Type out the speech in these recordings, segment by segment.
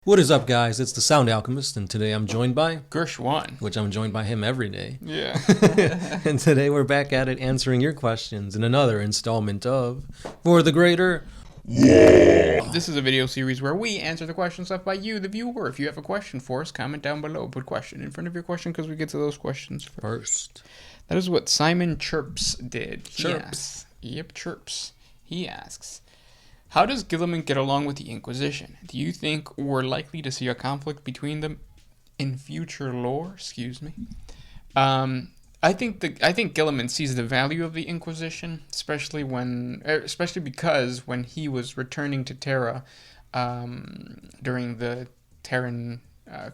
What is up, guys? It's the Sound Alchemist, and today I'm joined by Gershwan. which I'm joined by him every day. Yeah. And today we're back at it answering your questions in another installment of For the Greater. This is a video series where we answer the questions left by you, the viewer. If you have a question for us, comment down below. Put question in front of your question because we get to those questions first. That is what Simon Chirps did. Chirps. Chirps. He asks, how does Guilliman get along with the Inquisition? Do you think we're likely to see a conflict between them in future lore? Excuse me. I think Guilliman sees the value of the Inquisition, especially because when he was returning to Terra during the Terran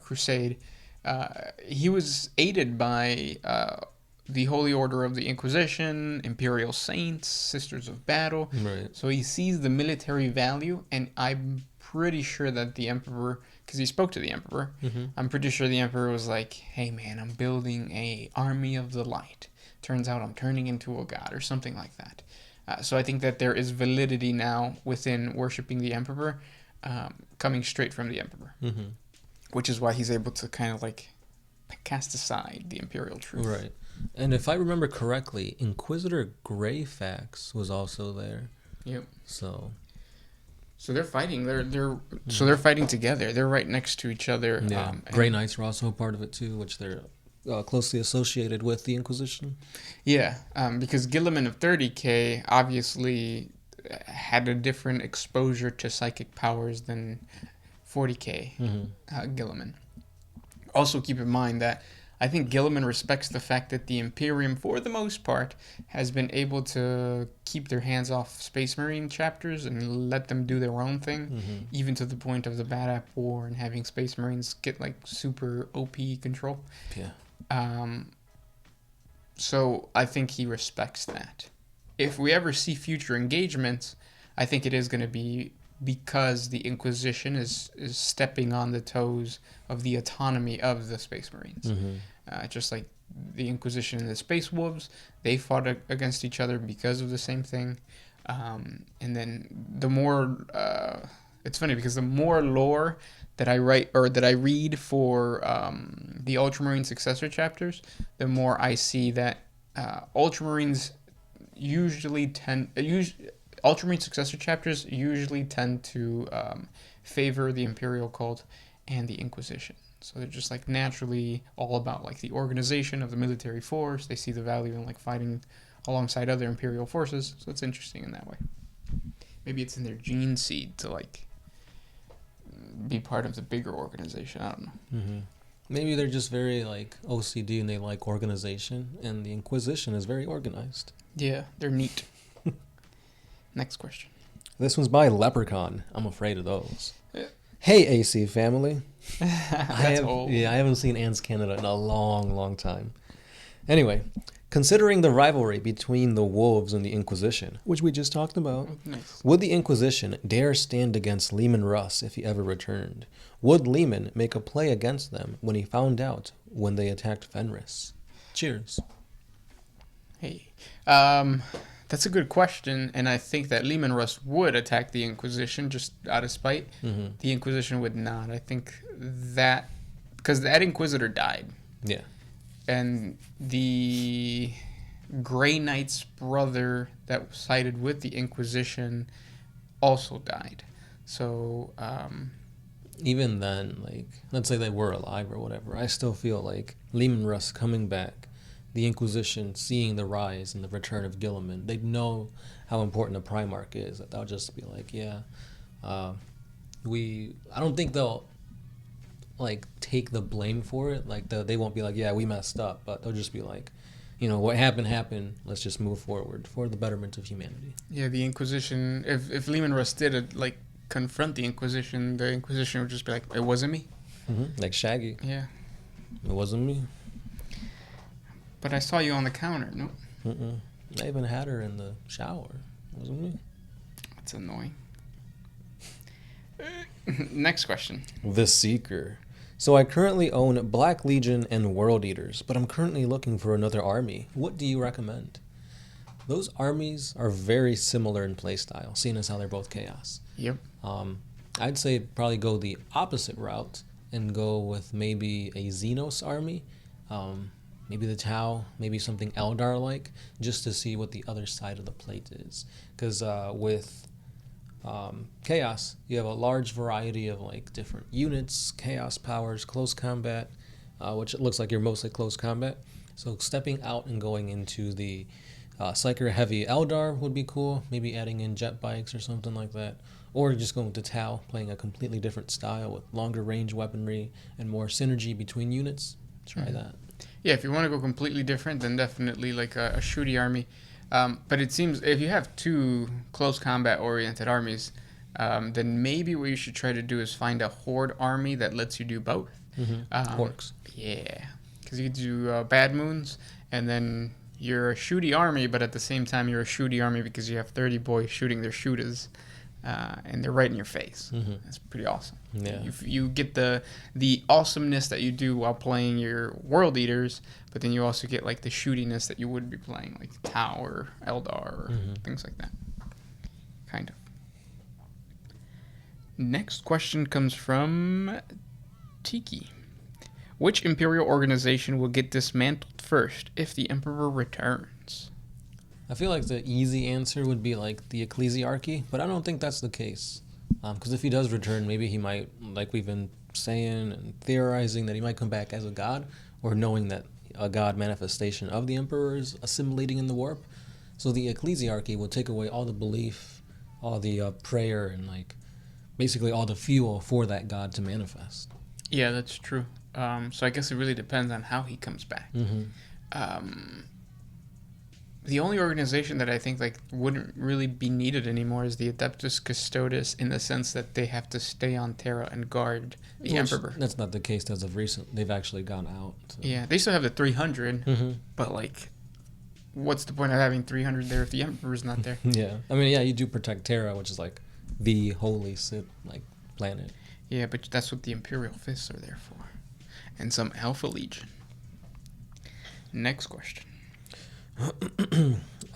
Crusade, he was aided by the Holy Order of the Inquisition, Imperial Saints, Sisters of Battle. Right. So he sees the military value, and I'm pretty sure that the Emperor, because he spoke to the Emperor, I'm pretty sure the Emperor was like, hey man, I'm building a army of the light. Turns out I'm turning into a god or something like that. So I think that there is validity now within worshipping the Emperor, coming straight from the Emperor. Which is why he's able to kind of like cast aside the Imperial truth. Right. And if I remember correctly, Inquisitor Greyfax was also there. Yep. So they're fighting. They're fighting together. They're right next to each other. yeah. Grey Knights were also a part of it too, which they're closely associated with the Inquisition. Yeah, because Guilliman of 30K obviously had a different exposure to psychic powers than 40K Guilliman. Also keep in mind that I think Guilliman respects the fact that the Imperium, for the most part, has been able to keep their hands off Space Marine chapters and let them do their own thing, even to the point of the Bad App War and having Space Marines get like super OP control. Yeah. So I think he respects that. If we ever see future engagements, I think it is going to be because the Inquisition is stepping on the toes of the autonomy of the Space Marines. Just like the Inquisition and the Space Wolves, they fought against each other because of the same thing. And then the more... it's funny because the more lore that I write or that I read for the Ultramarine successor chapters, the more I see that Ultramarines Ultramarine successor chapters usually tend to favor the Imperial cult and the Inquisition. So they're just like naturally all about like the organization of the military force. They see the value in like fighting alongside other Imperial forces. So it's interesting in that way. Maybe it's in their gene seed to like be part of the bigger organization. I don't know. Maybe they're just very like OCD and they like organization, and the Inquisition is very organized. Yeah, they're neat. Next question. This one's by Leprechaun. I'm afraid of those. Yeah. Hey, AC family. That's old. Yeah, I haven't seen Ants Canada in a long, long time. Anyway, considering the rivalry between the Wolves and the Inquisition, which we just talked about, Nice. would the Inquisition dare stand against Lehman Russ if he ever returned? Would Lehman make a play against them when he found out when they attacked Fenris? Cheers. Hey. That's a good question, and I think that Lehman Russ would attack the Inquisition just out of spite. The Inquisition would not. I think that... because that Inquisitor died. Yeah. And the Grey Knight's brother that sided with the Inquisition also died. So... even then, like, let's say they were alive or whatever, I still feel like Lehman Russ coming back, the Inquisition seeing the rise and the return of Guilliman, they'd know how important a Primarch is. That they'll just be like, yeah, I don't think they'll like take the blame for it. Like they won't be like, yeah, we messed up, but they'll just be like, you know, what happened. Let's just move forward for the betterment of humanity. Yeah, the Inquisition. If Lehman Russ did like confront the Inquisition would just be like, it wasn't me. Like Shaggy. Yeah. It wasn't me. But I saw you on the counter. No. I even had her in the shower. It wasn't me. That's annoying. Next question. The Seeker. So I currently own Black Legion and World Eaters, but I'm currently looking for another army. What do you recommend? Those armies are very similar in playstyle, seeing as how they're both chaos. Yep. I'd say probably go the opposite route and go with maybe a Xenos army, maybe the Tau, maybe something Eldar-like, just to see what the other side of the plate is. Because with Chaos, you have a large variety of like different units, Chaos powers, close combat, which it looks like you're mostly close combat. So stepping out and going into the Psyker Heavy Eldar would be cool. Maybe adding in jet bikes or something like that. Or just going to Tau, playing a completely different style with longer range weaponry and more synergy between units. Try that. Yeah, if you want to go completely different, then definitely like a shooty army. But it seems if you have two close combat oriented armies, then maybe what you should try to do is find a horde army that lets you do both. Orcs. Yeah, because you could do Bad Moons, and then you're a shooty army, but at the same time you're a shooty army because you have 30 boys shooting their shooters. And they're right in your face. That's pretty awesome. Yeah. You get the awesomeness that you do while playing your World Eaters, but then you also get like the shootiness that you would be playing, like Tau or Eldar or things like that. Kind of. Next question comes from Tiki. Which Imperial organization will get dismantled first if the Emperor returns? I feel like the easy answer would be like the Ecclesiarchy, but I don't think that's the case. Because if he does return, maybe he might, like we've been saying and theorizing, that he might come back as a god, or knowing that a god manifestation of the Emperor is assimilating in the warp. So the Ecclesiarchy will take away all the belief, all the prayer, and like basically all the fuel for that god to manifest. Yeah, that's true. So I guess it really depends on how he comes back. The only organization that I think like wouldn't really be needed anymore is the Adeptus Custodes, in the sense that they have to stay on Terra and guard the Emperor. That's not the case as of recent. They've actually gone out. So. Yeah, they still have the 300, but like, what's the point of having 300 there if the Emperor's not there? Yeah, I mean, yeah, you do protect Terra, which is like the holy Sith like planet. Yeah, but that's what the Imperial Fists are there for, and some Alpha Legion. Next question.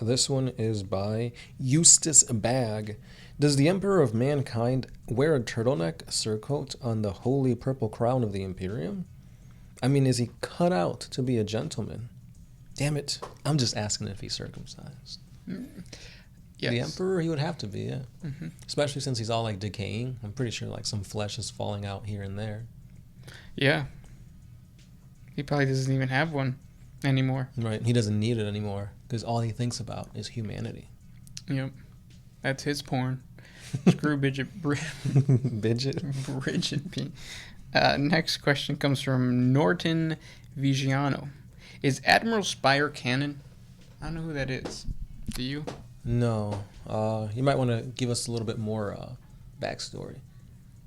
This one is by Eustace Bag. Does the Emperor of Mankind wear a turtleneck surcoat on the holy purple crown of the Imperium? I mean, is he cut out to be a gentleman? Damn it, I'm just asking if he's circumcised. Yes. The Emperor, he would have to be, yeah. Especially since he's all like decaying. I'm pretty sure like some flesh is falling out here and there. Yeah. He probably doesn't even have one anymore. Right, he doesn't need it anymore because all he thinks about is humanity. Yep, that's his porn. Screw Bridget. Bridget. Next question comes from Norton Vigiano. Is Admiral Spire canon? I don't know who that is. Do you? No. You might want to give us a little bit more backstory.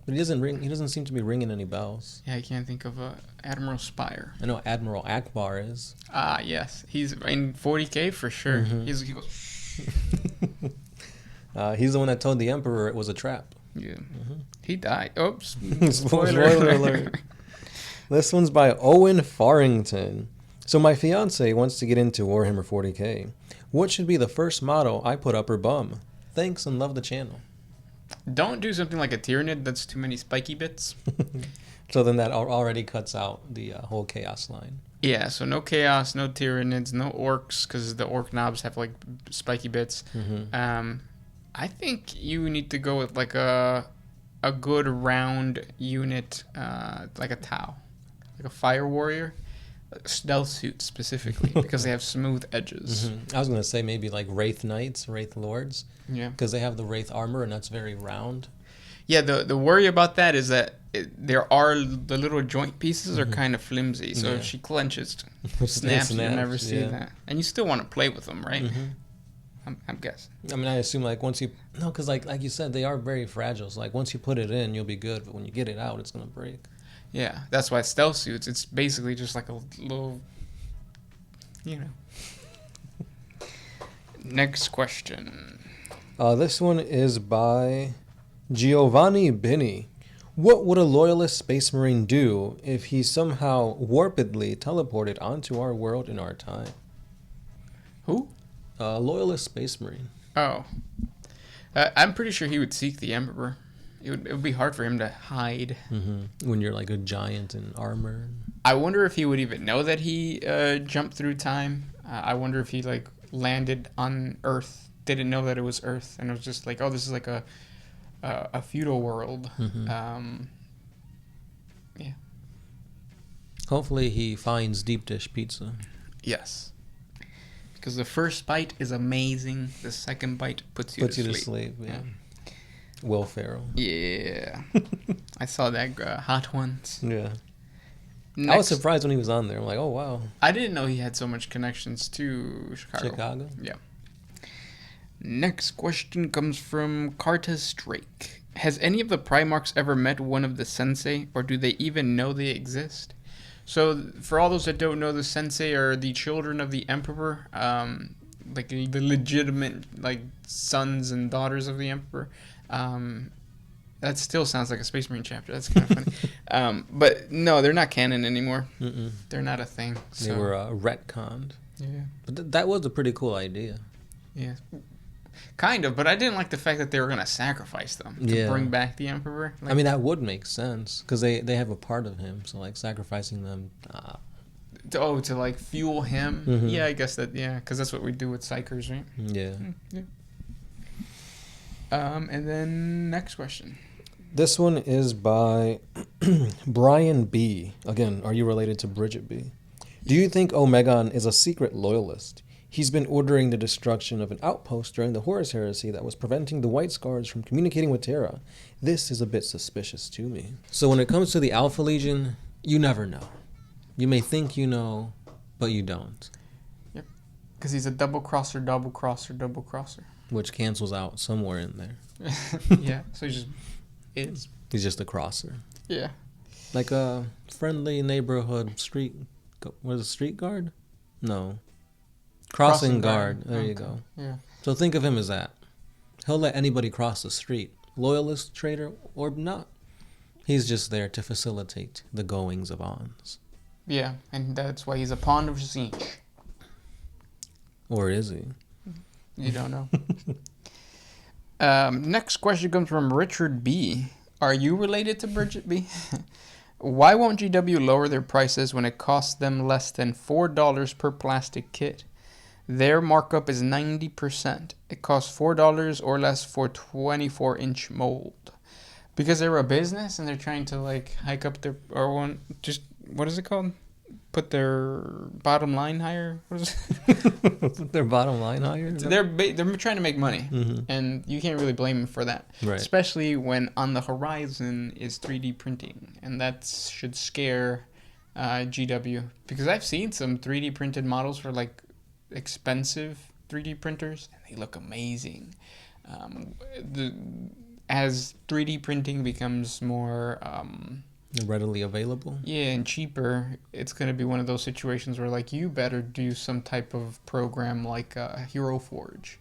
But he doesn't seem to be ringing any bells. Yeah, I can't think of Admiral Spire. I know Admiral Akbar is. Ah, yes. He's in 40K for sure. He goes... He's the one that told the Emperor it was a trap. Yeah. He died. Oops. Spoiler alert. This one's by Owen Farrington. So my fiance wants to get into Warhammer 40K. What should be the first motto I put up her bum? Thanks and love the channel. Don't do something like a Tyranid. That's too many spiky bits. So then that already cuts out the whole Chaos line. Yeah, so no Chaos, no Tyranids, no Orcs, because the Orc knobs have like spiky bits. I think you need to go with like a good round unit, like a Tau, like a Fire Warrior. Stealth suit specifically, because they have smooth edges. I was going to say maybe like Wraith Knights, Wraith Lords. Yeah. Because they have the Wraith armor and that's very round. Yeah, the worry about that is that the little joint pieces are kind of flimsy, so if she clenches, snaps, you'll never see that. And you still want to play with them, right? I'm guessing. I mean, I assume like once you... No, because like you said, they are very fragile. So like once you put it in, you'll be good. But when you get it out, it's going to break. Yeah, that's why stealth suits, it's basically just like a little, Next question. This one is by Giovanni Binny. What would a loyalist space marine do if he somehow warpedly teleported onto our world in our time? Who? Loyalist space marine. Oh. I'm pretty sure he would seek the Emperor it would be hard for him to hide. When you're like a giant in armor. I wonder if he would even know that he jumped through time. I wonder if he like landed on Earth, didn't know that it was Earth, and it was just like, oh, this is like a feudal world. Yeah. Hopefully he finds deep dish pizza. Yes. Because the first bite is amazing. The second bite puts you to sleep. Yeah. Will Ferrell. Yeah. I saw that Hot Ones. Yeah. Next, I was surprised when he was on there. I'm like, oh, wow. I didn't know he had so much connections to Chicago. Yeah. Next question comes from Cartus Drake. Has any of the Primarchs ever met one of the Sensei, or do they even know they exist? So, for all those that don't know, the Sensei are the children of the Emperor, like the legitimate like sons and daughters of the Emperor. That still sounds like a Space Marine chapter. That's kind of funny. But no, they're not canon anymore. They're not a thing. So. They were retconned. Yeah. But that was a pretty cool idea. Yeah. Kind of, but I didn't like the fact that they were going to sacrifice them to bring back the Emperor. Like, I mean, that would make sense, because they have a part of him, so, like, sacrificing them... to, like, fuel him? Yeah, I guess that, because that's what we do with Psychers, right? Yeah. And then, next question. This one is by Brian B. Again, are you related to Bridget B? Do you think Omegon is a secret loyalist? He's been ordering the destruction of an outpost during the Horus Heresy that was preventing the White Scars from communicating with Terra. This is a bit suspicious to me. So when it comes to the Alpha Legion, you never know. You may think you know, but you don't. Yep. Because he's a double-crosser. Which cancels out somewhere in there. Yeah, so he just is. He's just a crosser. Yeah. Like a friendly neighborhood street... What is it, street guard? No. Crossing guard. There you go. Yeah. So think of him as that. He'll let anybody cross the street. Loyalist, traitor, or not. He's just there to facilitate the goings of ons. Yeah, and that's why he's a pawn of siege. Or is he? You don't know. Next question comes from Richard B. Are you related to Bridget B? Why won't GW lower their prices when it costs them less than $4 per plastic kit? Their markup is 90%. It costs $4 or less for 24-inch mold. Because they're a business and they're trying to like hike up their what is it called? Put their bottom line higher. What is it? Their bottom line higher? They're trying to make money, and you can't really blame them for that. Right. Especially when on the horizon is 3D printing, and that should scare GW, because I've seen some 3D printed models for like expensive 3D printers, and they look amazing. As 3D printing becomes more readily available, and cheaper, it's going to be one of those situations where like you better do some type of program like Hero Forge,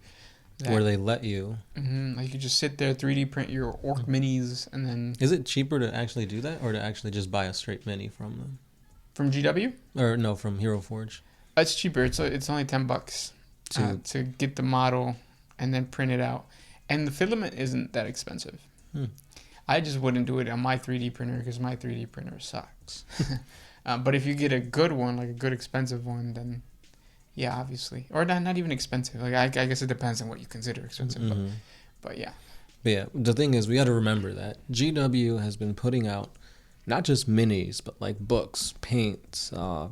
where they let you like you just sit there, 3D print your orc minis, and then is it cheaper to actually do that, or to actually just buy a straight mini from them? From GW? Or no, from Hero Forge. It's cheaper. It's only $10 to get the model and then print it out, and the filament isn't that expensive. I just wouldn't do it on my 3D printer because my 3D printer sucks. But if you get a good one, like a good expensive one, then yeah, obviously, or not even expensive. Like I guess it depends on what you consider expensive. But yeah. But yeah, the thing is, we got to remember that GW has been putting out not just minis, but like books, paints, a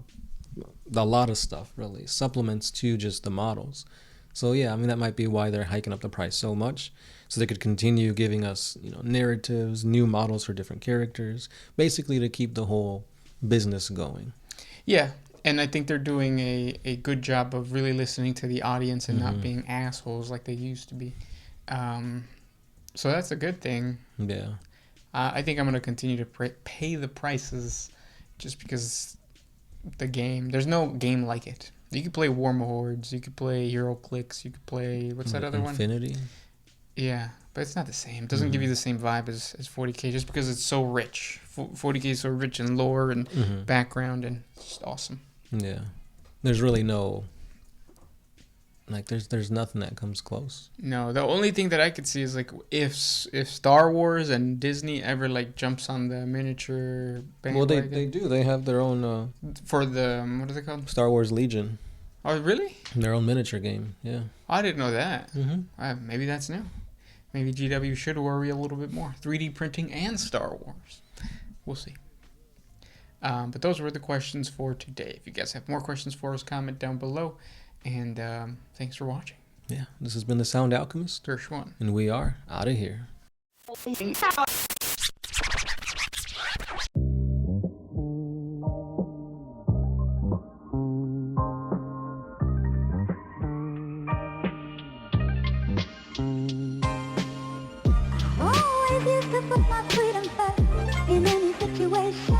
lot of stuff, really, supplements to just the models. So yeah, I mean, that might be why they're hiking up the price so much, so they could continue giving us, narratives, new models for different characters, basically to keep the whole business going. Yeah, and I think they're doing a good job of really listening to the audience and not being assholes like they used to be. So that's a good thing. Yeah. I think I'm going to continue to pay the prices just because the game, there's no game like it. You could play Warhammer Hordes, you could play Hero Clicks, you could play, what's that other one? Infinity? Yeah, but it's not the same. It doesn't give you the same vibe as 40K just because it's so rich. 40K is so rich in lore and background, and it's just awesome. Yeah. There's really no Like there's nothing that comes close. No, the only thing that I could see is like if Star Wars and Disney ever like jumps on the miniature Well, bandwagon. they do. They have their own For the what are they called? Star Wars Legion, Oh, really? their own miniature game. Yeah. I didn't know that. Mm-hmm. Maybe that's new. Maybe GW should worry a little bit more. 3D printing and Star Wars. We'll see. But those were the questions for today. If you guys have more questions for us, comment down below. And thanks for watching. Yeah. This has been the Sound Alchemist, Dershwan. and we are out of here. Always used to put my freedom first in any situation.